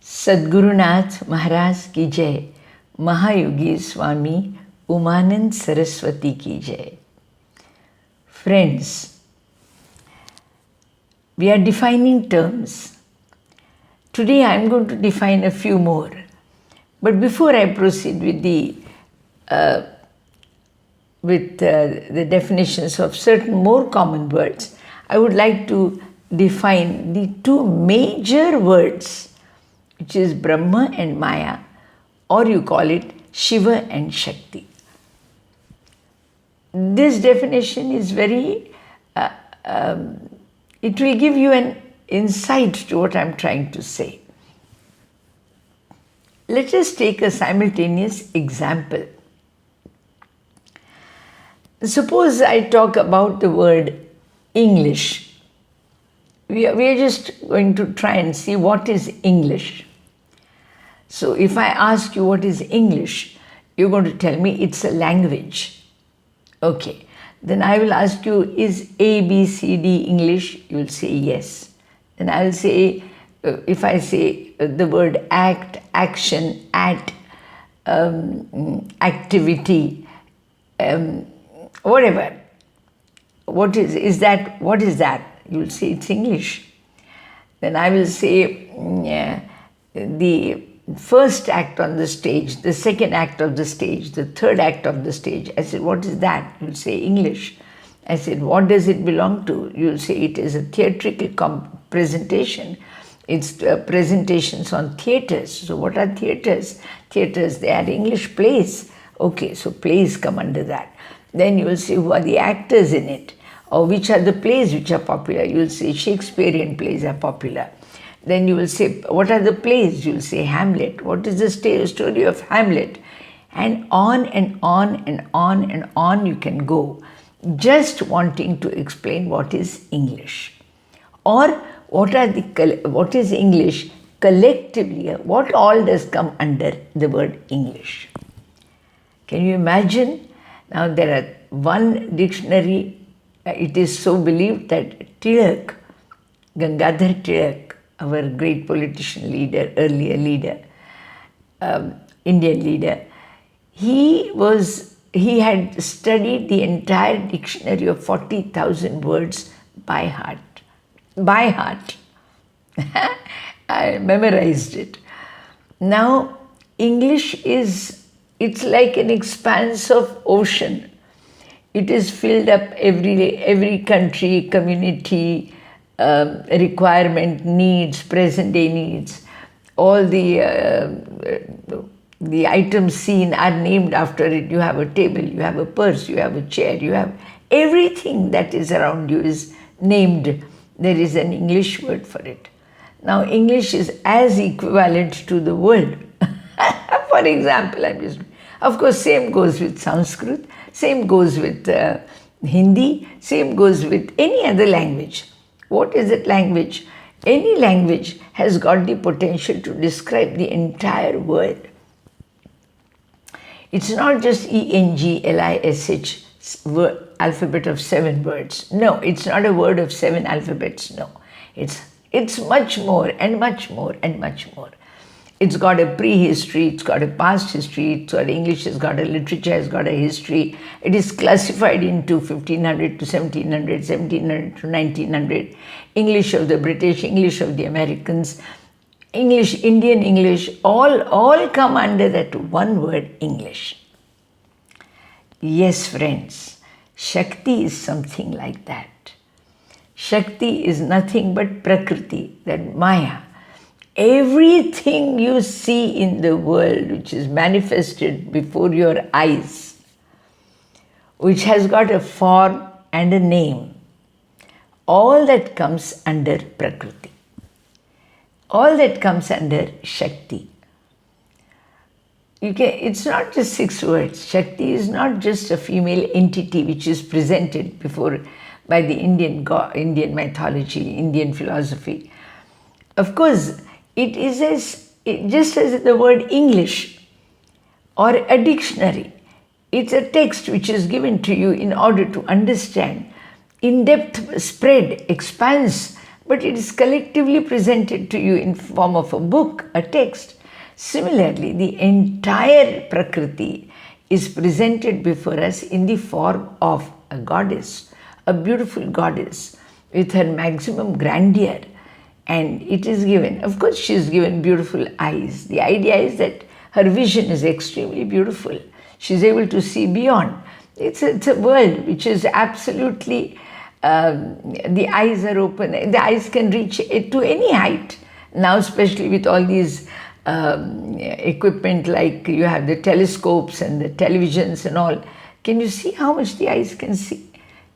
सद्गुरुनाथ महाराज की जय, महायोगी स्वामी उमानंद सरस्वती की जय. Friends, we are defining terms. Today I am going to define a few more. But before I proceed with the definitions of certain more common words, I would like to define the two major words, which is Brahma and Maya, or you call it Shiva and Shakti. This definition is very, it will give you an insight to what I am trying to say. Let us take a simultaneous example. Suppose I talk about the word English. We are just going to try and see what is English. So if I ask you what is English, you're going to tell me it's a language. Okay. Then I will ask you, is A, B, C, D English? You will say yes. Then I will say, if I say the word act, action, at, activity, whatever. What is that? What is that? You will say it's English. Then I will say the first act on the stage, the second act of the stage, the third act of the stage. I said, what is that? You will say English. I said, what does it belong to? You will say it is a theatrical presentation. It's presentations on theatres. So what are theatres? Theatres, they are English plays. Okay, so plays come under that. Then you will say, who are the actors in it? Or which are the plays which are popular? You will say Shakespearean plays are popular. Then you will say, what are the plays? You will say Hamlet. What is the story of Hamlet? And on and on and on and on you can go, just wanting to explain what is English. Or what is English collectively? What all does come under the word English? Can you imagine? Now there are one dictionary. It is so believed that Tilak, Gangadhar Tilak, our great politician leader, earlier leader, Indian leader, he had studied the entire dictionary of 40,000 words by heart. By heart. I memorized it. Now, English it's like an expanse of ocean. It is filled up every country, community, requirement, needs, present day needs. All the items seen are named after it. You have a table, you have a purse, you have a chair, you have everything that is around you is named. There is an English word for it. Now English is as equivalent to the world. For example, of course, same goes with Sanskrit, same goes with Hindi, same goes with any other language. What is that language? Any language has got the potential to describe the entire world. It's not just ENGLISH alphabet of 7 words. No, it's not a word of 7 alphabets. No, it's much more and much more and much more. It's got a prehistory, it's got a past history, it's got English, has got a literature, has got a history. It is classified into 1500 to 1700, 1700 to 1900. English of the British, English of the Americans, English, Indian English, all come under that one word, English. Yes, friends, Shakti is something like that. Shakti is nothing but Prakriti, that Maya. Everything you see in the world which is manifested before your eyes, which has got a form and a name, all that comes under Prakriti. All that comes under Shakti. It's not just 6 words. Shakti is not just a female entity which is presented by the Indian mythology, Indian philosophy. Of course, it is just as the word English or a dictionary. It's a text which is given to you in order to understand in-depth spread, expanse but it is collectively presented to you in form of a book, a text. Similarly, the entire Prakriti is presented before us in the form of a goddess, a beautiful goddess with her maximum grandeur. And it is given, of course, she is given beautiful eyes. The idea is that her vision is extremely beautiful. She is able to see beyond. It's a world which is absolutely, the eyes are open. The eyes can reach it to any height. Now, especially with all these equipment, like you have the telescopes and the televisions and all. Can you see how much the eyes can see?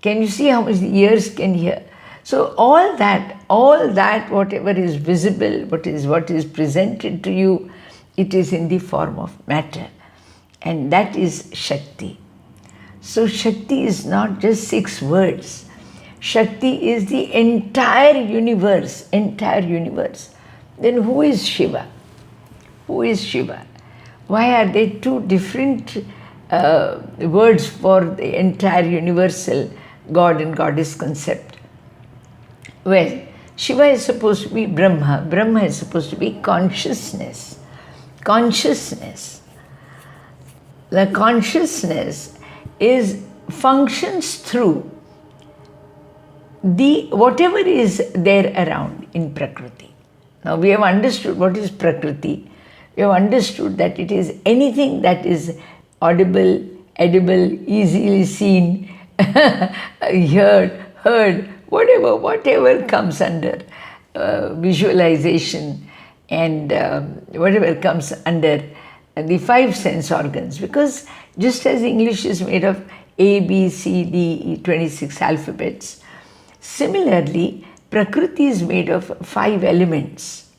Can you see how much the ears can hear? So all that, whatever is visible, what is presented to you, it is in the form of matter. And that is Shakti. So Shakti is not just 6 words. Shakti is the entire universe, Then who is Shiva? Who is Shiva? Why are there 2 different words for the entire universal God and Goddess concept? Well, Shiva is supposed to be Brahma. Brahma is supposed to be consciousness. The consciousness functions through whatever is there around in Prakriti. Now we have understood what is Prakriti. We have understood that it is anything that is audible, edible, easily seen, heard, whatever comes under visualization, and whatever comes under the 5 sense organs. Because just as English is made of A, B, C, D, E, 26 alphabets, similarly, Prakriti is made of 5 elements.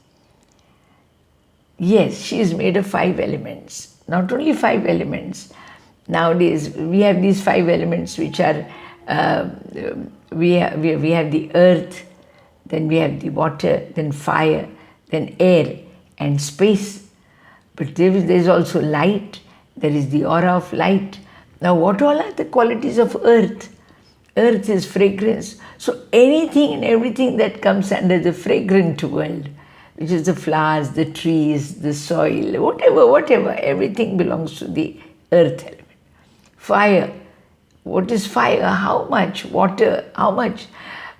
Yes, she is made of 5 elements. Not only 5 elements. Nowadays, we have these 5 elements which are, we have the earth, then we have the water, then fire, then air and space. But there is also light, there is the aura of light. Now what all are the qualities of earth? Earth is fragrance. So anything and everything that comes under the fragrant world, which is the flowers, the trees, the soil, whatever, everything belongs to the earth element. Fire. What is fire? How much? Water. How much?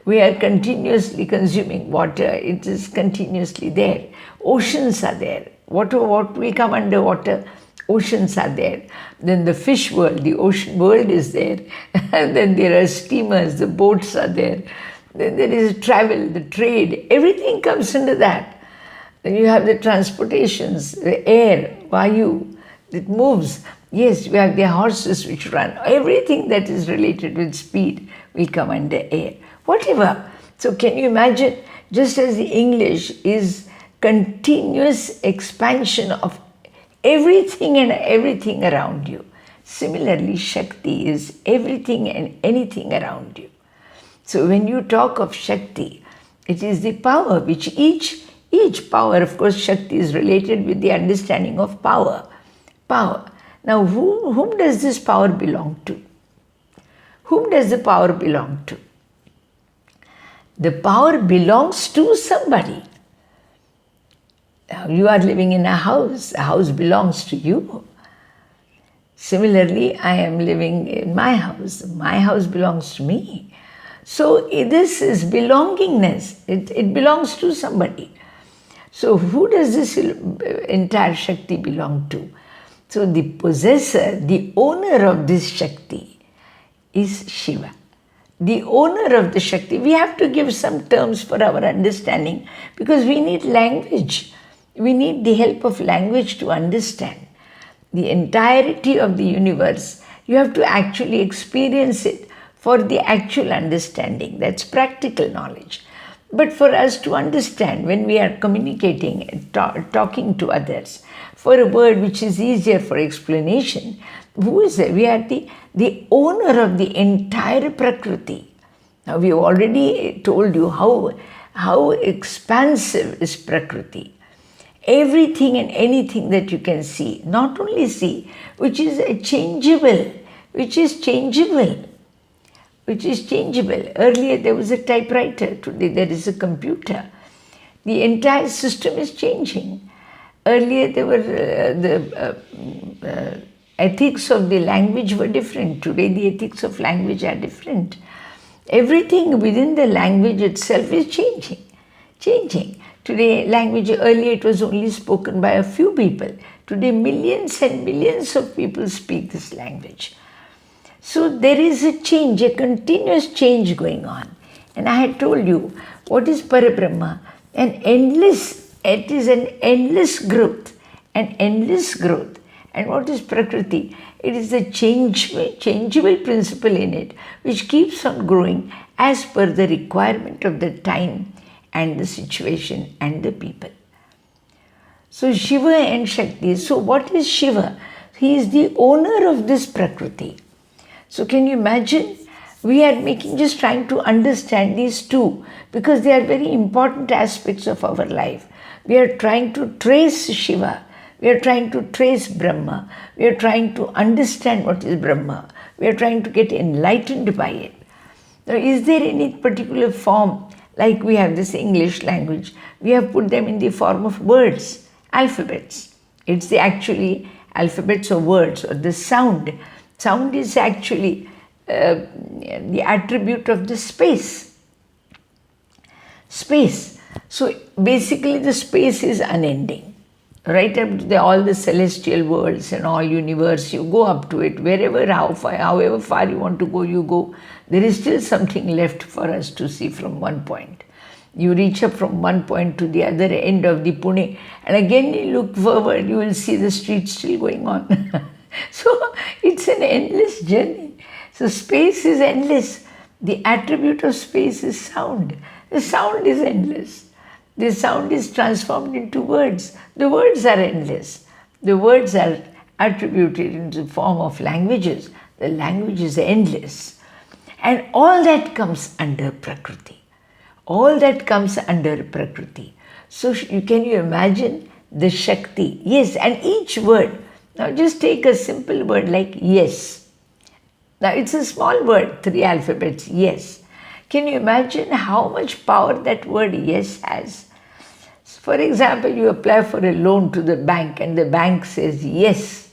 We are continuously consuming water. It is continuously there. Oceans are there. What will come under water? Oceans are there. Then the fish world, the ocean world is there. And then there are steamers, the boats are there. Then there is travel, the trade. Everything comes under that. Then you have the transportations, the air, vayu, it moves. Yes, we have the horses which run. Everything that is related with speed will come under air. Whatever. So can you imagine, just as the English is continuous expansion of everything and everything around you, similarly Shakti is everything and anything around you. So when you talk of Shakti, it is the power which each power, of course Shakti is related with the understanding of power. Now, whom does this power belong to? Whom does the power belong to? The power belongs to somebody. Now, you are living in a house. The house belongs to you. Similarly, I am living in my house. My house belongs to me. So, this is belongingness. It belongs to somebody. So, who does this entire Shakti belong to? So the possessor, the owner of this Shakti is Shiva. The owner of the Shakti, we have to give some terms for our understanding because we need language. We need the help of language to understand. The entirety of the universe, you have to actually experience it for the actual understanding. That's practical knowledge. But for us to understand when we are communicating, talking to others, for a word which is easier for explanation, who is there? We are the owner of the entire Prakriti. Now we have already told you how expansive is Prakriti. Everything and anything that you can see, not only see, which is changeable, which is changeable. Earlier there was a typewriter, today there is a computer. The entire system is changing. Earlier there were the ethics of the language were different. Today the ethics of language are different. Everything within the language itself is changing. Today language, earlier it was only spoken by a few people. Today millions and millions of people speak this language. So there is a change, a continuous change going on. And I had told you, what is Parabrahma? It is an endless growth, And what is Prakriti? It is the changeable principle in it, which keeps on growing as per the requirement of the time and the situation and the people. So Shiva and Shakti. So what is Shiva? He is the owner of this Prakriti. So can you imagine? We are just trying to understand these two because they are very important aspects of our life. We are trying to trace Shiva. We are trying to trace Brahma. We are trying to understand what is Brahma. We are trying to get enlightened by it. Now, is there any particular form, like we have this English language, we have put them in the form of words, alphabets. It's actually alphabets or words or the sound. Sound is actually the attribute of the space. So basically the space is unending. Right up to all the celestial worlds and all universe, you go up to it, however far you want to go, you go. There is still something left for us to see from one point. You reach up from one point to the other end of the Pune, and again you look forward, you will see the street still going on. So it's an endless journey. So space is endless. The attribute of space is sound. The sound is endless. The sound is transformed into words. The words are endless. The words are attributed in the form of languages. The language is endless. And all that comes under Prakriti. All that comes under Prakriti. So can you imagine the Shakti? Yes, and each word. Now just take a simple word like yes. Now it's a small word, 3 alphabets, yes. Can you imagine how much power that word yes has? For example, you apply for a loan to the bank and the bank says yes.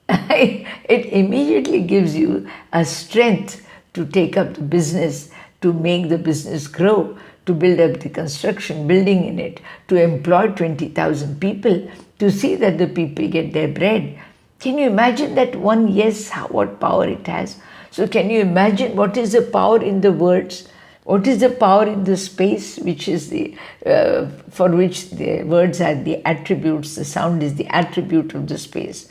It immediately gives you a strength to take up the business, to make the business grow, to build up the construction building in it, to employ 20,000 people, to see that the people get their bread. Can you imagine that one yes, what power it has? So can you imagine what is the power in the words? What is the power in the space, which is for which the words are the attributes, the sound is the attribute of the space.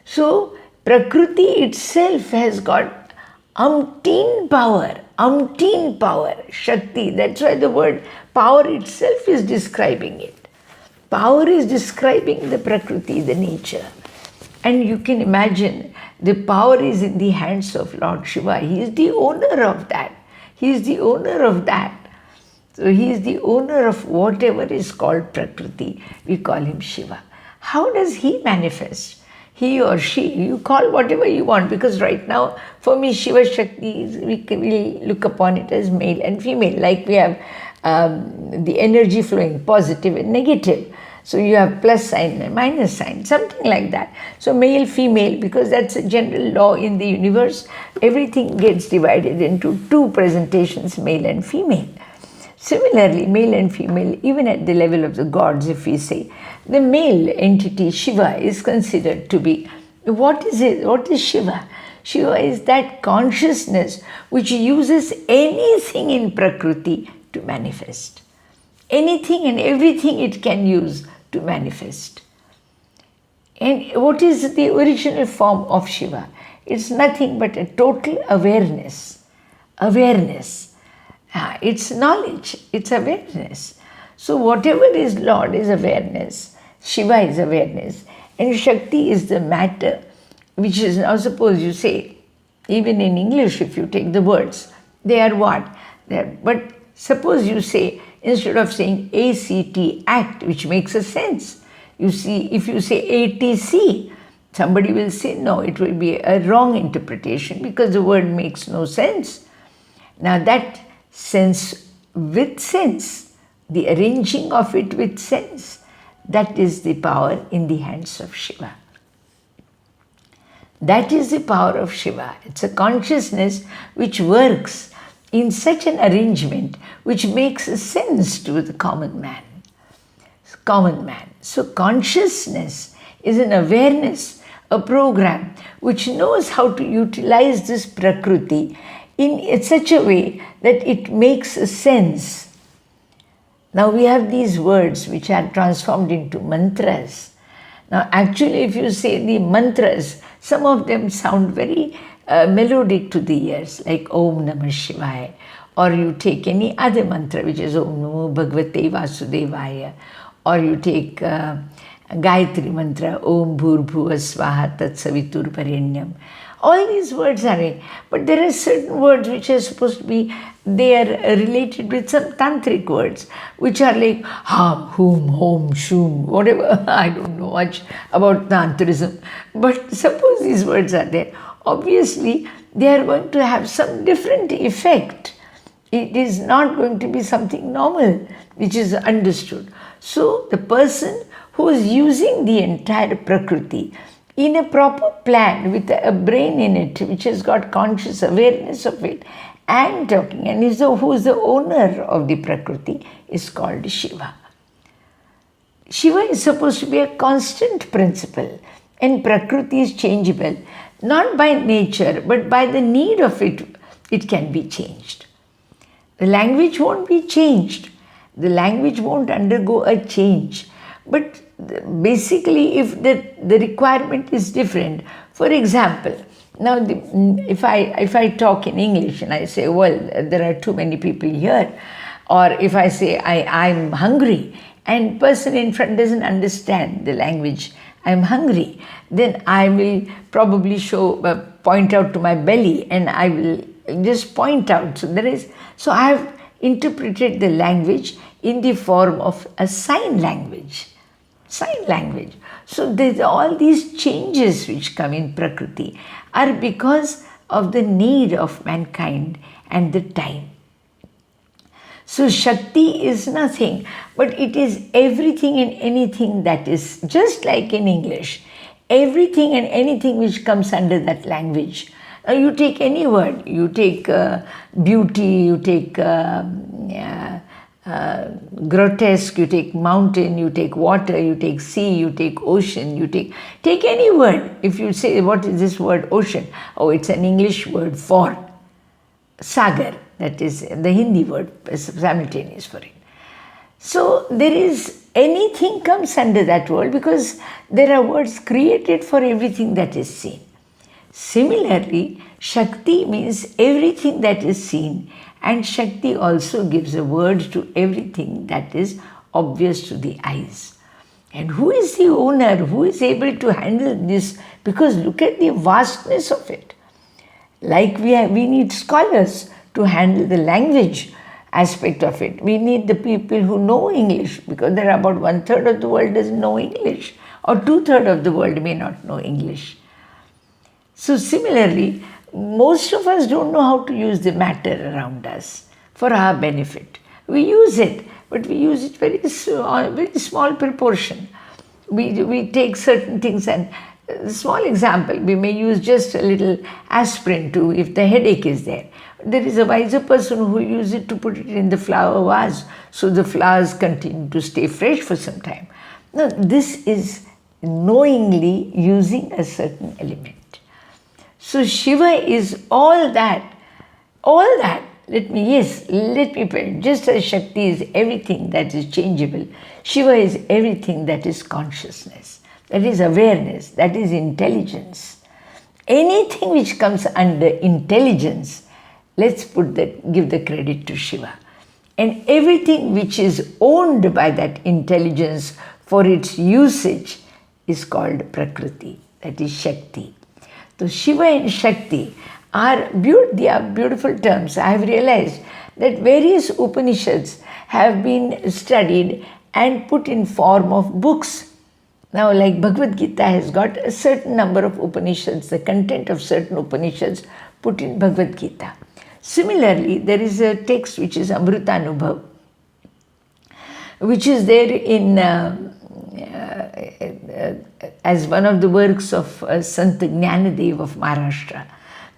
So Prakriti itself has got umpteen power, Shakti. That's why the word power itself is describing it. Power is describing the Prakriti, the nature. And you can imagine the power is in the hands of Lord Shiva. He is the owner of that. He is the owner of that. So he is the owner of whatever is called Prakriti. We call him Shiva. How does he manifest? He or she, you call whatever you want, because right now for me Shiva Shakti, we look upon it as male and female, like we have the energy flowing, positive and negative. So you have plus sign and minus sign, something like that. So male, female, because that's a general law in the universe. Everything gets divided into 2 presentations, male and female. Similarly, male and female, even at the level of the gods, if we say, the male entity Shiva is considered to be, what is it? What is Shiva? Shiva is that consciousness which uses anything in Prakriti to manifest. Anything and everything it can use to manifest. And what is the original form of Shiva? It's nothing but a total awareness. It's knowledge, it's awareness. So whatever is Lord is awareness, Shiva is awareness, and Shakti is the matter, which is, now suppose you say, even in English if you take the words, they are what? But suppose you say, instead of saying ACT, act, which makes a sense. You see, if you say ATC, somebody will say, no, it will be a wrong interpretation because the word makes no sense. Now that sense with sense, the arranging of it with sense, that is the power in the hands of Shiva. That is the power of Shiva. It's a consciousness which works in such an arrangement which makes sense to the common man. So consciousness is an awareness, a program which knows how to utilize this Prakriti in such a way that it makes sense. Now we have these words which are transformed into mantras. Now actually if you say the mantras, some of them sound very melodic to the ears, like Om Namah Shivaya, or you take any other mantra which is Om Namo Bhagavate Vasudevaya, or you take Gayatri mantra, Om Bhur-Bhuva Swaha Tat Savitur Parenyam. All these words are in, but there are certain words which are supposed to be, they are related with some tantric words, which are like Ham, Hum, Hom, Shum, whatever. I don't know much about tantrism, but suppose these words are there. Obviously, they are going to have some different effect. It is not going to be something normal, which is understood. So, the person who is using the entire Prakriti in a proper plan with a brain in it, which has got conscious awareness of it, and talking, and who is the owner of the Prakriti, is called Shiva. Shiva is supposed to be a constant principle, and Prakriti is changeable, not by nature, but by the need of it, it can be changed. The language won't be changed. The language won't undergo a change. But basically, if the requirement is different, for example, now if I talk in English and I say, well, there are too many people here, or if I say I'm hungry, and person in front doesn't understand the language, I'm hungry, then I will probably point out to my belly, and I will just point out. So I have interpreted the language in the form of a sign language. So there's all these changes which come in Prakriti are because of the need of mankind and the time. So Shakti is nothing, but it is everything and anything that is, just like in English, everything and anything which comes under that language. Now you take any word, you take beauty, you take grotesque, you take mountain, you take water, you take sea, you take ocean, you take any word. If you say, what is this word ocean? Oh, it's an English word for sagar. That is the Hindi word, simultaneous for it. So there is, anything comes under that word because there are words created for everything that is seen. Similarly, Shakti means everything that is seen, and Shakti also gives a word to everything that is obvious to the eyes. And who is the owner? Who is able to handle this? Because look at the vastness of it. Like we need scholars to handle the language aspect of it. We need the people who know English, because there are about 1/3 of the world doesn't know English, or 2/3 of the world may not know English. So similarly, most of us don't know how to use the matter around us for our benefit. We use it, but we use it very small proportion. We take certain things, and small example, we may use just a little aspirin to, if the headache is there. There is a wiser person who uses it to put it in the flower vase, so the flowers continue to stay fresh for some time. Now, this is knowingly using a certain element. So Shiva is all that. Let me put, just as Shakti is everything that is changeable, Shiva is everything that is consciousness, that is awareness, that is intelligence. Anything which comes under intelligence, let's give the credit to Shiva. And everything which is owned by that intelligence for its usage is called Prakriti, that is Shakti. So Shiva and Shakti are beautiful terms. I have realized that various Upanishads have been studied and put in form of books. Now, like Bhagavad Gita has got a certain number of Upanishads, the content of certain Upanishads put in Bhagavad Gita. Similarly, there is a text which is Amrutanubhav, which is there in as one of the works of Sant Jnanadev of Maharashtra.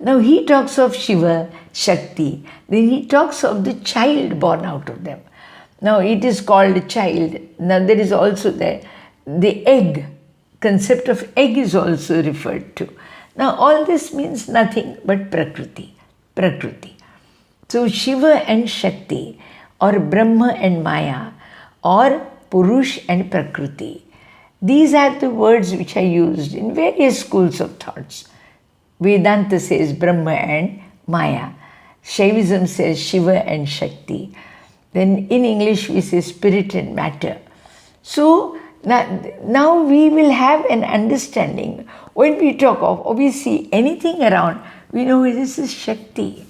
Now he talks of Shiva, Shakti, then he talks of the child born out of them. Now it is called a child. Now there is also the egg, concept of egg is also referred to. Now all this means nothing but Prakriti. So Shiva and Shakti, or Brahma and Maya, or Purush and Prakriti, these are the words which are used in various schools of thoughts. Vedanta says Brahma and Maya. Shaivism says Shiva and Shakti. Then in English we say spirit and matter. So now we will have an understanding. When we talk of, or we see anything around, we know this is Shakti.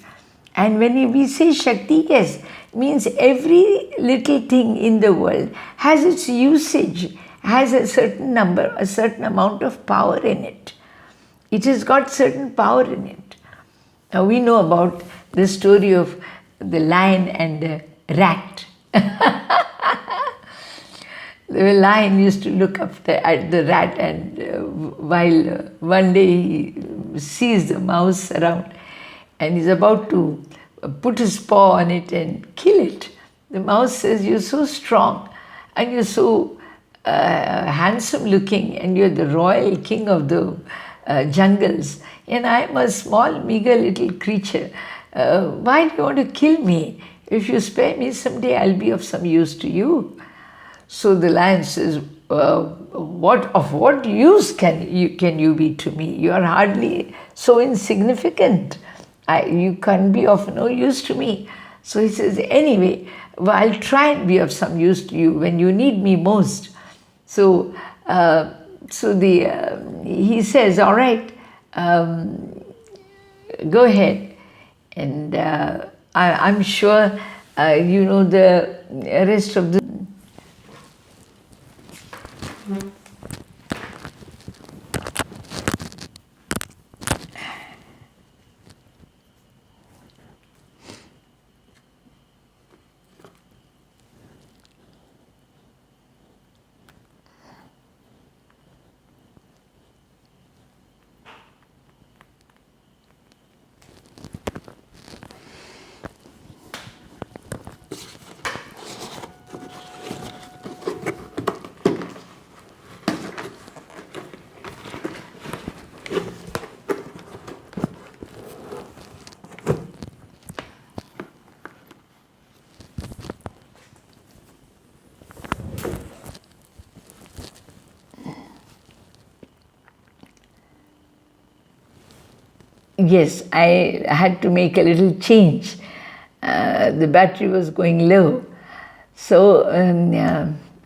And when we say Shakti, yes, means every little thing in the world has its usage, has a certain number, a certain amount of power in it. It has got certain power in it. Now we know about the story of the lion and the rat. The lion used to look up at the rat, and while one day he sees the mouse around and he's about to put his paw on it and kill it, the mouse says, "You're so strong and you're so handsome looking, and you're the royal king of the jungles, and I'm a small, meager little creature. Why do you want to kill me? If you spare me someday, I'll be of some use to you." So the lion says, what use can you be to me? You are hardly so insignificant. You can't be of no use to me. So he says, anyway, I'll try and be of some use to you when you need me most. So he says, all right, go ahead. And I'm sure you know the rest of the. Yes, I had to make a little change. The battery was going low. So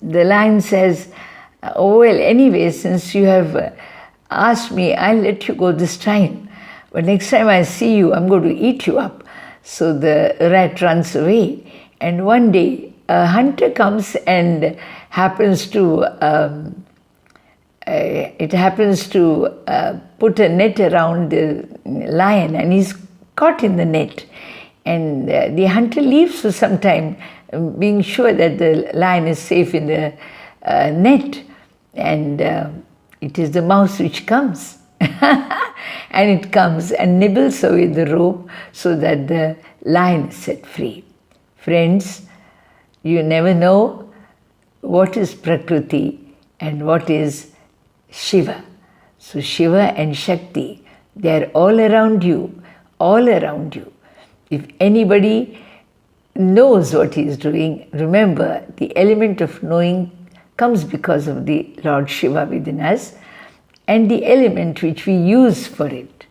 the line says, "Oh, well, anyway, since you have asked me, I'll let you go this time. But next time I see you, I'm going to eat you up." So the rat runs away. And one day, a hunter comes and happens to put a net around the lion, and he's caught in the net. And the hunter leaves for some time, being sure that the lion is safe in the net. And it is the mouse which comes. And it comes and nibbles away the rope so that the lion is set free. Friends, you never know what is Prakriti and what is Shiva. So Shiva and Shakti, they are all around you, all around you. If anybody knows what he is doing, remember the element of knowing comes because of the Lord Shiva within us, and the element which we use for it